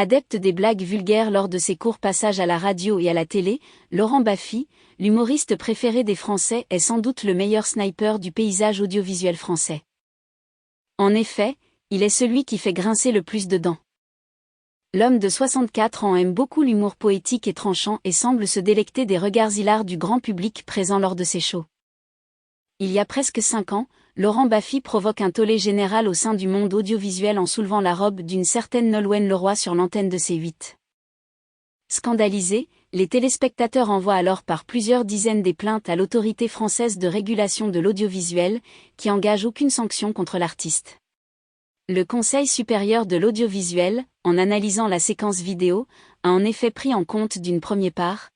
Adepte des blagues vulgaires lors de ses courts passages à la radio et à la télé, Laurent Baffy, l'humoriste préféré des Français, est sans doute le meilleur sniper du paysage audiovisuel français. En effet, il est celui qui fait grincer le plus de dents. L'homme de 64 ans aime beaucoup l'humour poétique et tranchant et semble se délecter des regards hilars du grand public présent lors de ses shows. Il y a presque 5 ans, Laurent Baffy provoque un tollé général au sein du monde audiovisuel en soulevant la robe d'une certaine Nolwenn Leroy sur l'antenne de C8. Scandalisés, les téléspectateurs envoient alors par plusieurs dizaines des plaintes à l'autorité française de régulation de l'audiovisuel, qui engage aucune sanction contre l'artiste. Le Conseil supérieur de l'audiovisuel, en analysant la séquence vidéo, a en effet pris en compte d'une première part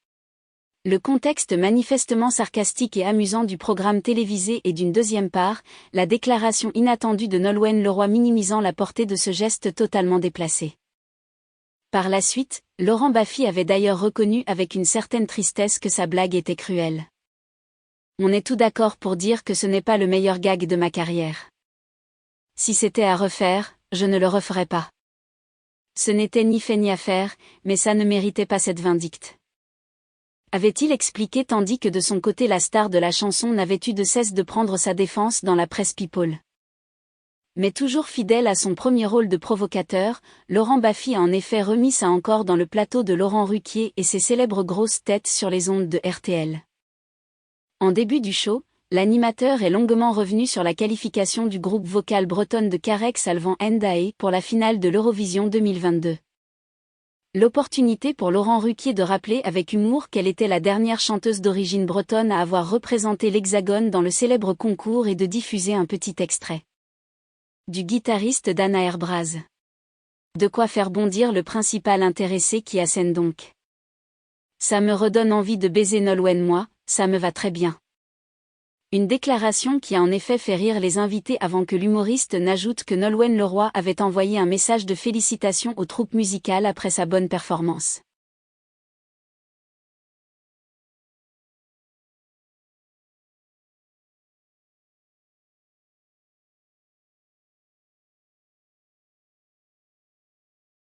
le contexte manifestement sarcastique et amusant du programme télévisé et d'une deuxième part, la déclaration inattendue de Nolwenn Leroy minimisant la portée de ce geste totalement déplacé. Par la suite, Laurent Baffy avait d'ailleurs reconnu avec une certaine tristesse que sa blague était cruelle. On est tout d'accord pour dire que ce n'est pas le meilleur gag de ma carrière. Si c'était à refaire, je ne le referais pas. Ce n'était ni fait ni à faire, mais ça ne méritait pas cette vindicte. Avait-il expliqué tandis que de son côté la star de la chanson n'avait eu de cesse de prendre sa défense dans la presse people. Mais toujours fidèle à son premier rôle de provocateur, Laurent Baffy a en effet remis ça encore dans le plateau de Laurent Ruquier et ses célèbres grosses têtes sur les ondes de RTL. En début du show, l'animateur est longuement revenu sur la qualification du groupe vocal bretonne de Carex Alvan Ndae pour la finale de l'Eurovision 2022. L'opportunité pour Laurent Ruquier de rappeler avec humour qu'elle était la dernière chanteuse d'origine bretonne à avoir représenté l'Hexagone dans le célèbre concours et de diffuser un petit extrait du guitariste d'Anna Airbraz. De quoi faire bondir le principal intéressé qui assène donc. Ça me redonne envie de baiser Nolwenn, moi, ça me va très bien. Une déclaration qui a en effet fait rire les invités avant que l'humoriste n'ajoute que Nolwenn Leroy avait envoyé un message de félicitations aux troupes musicales après sa bonne performance.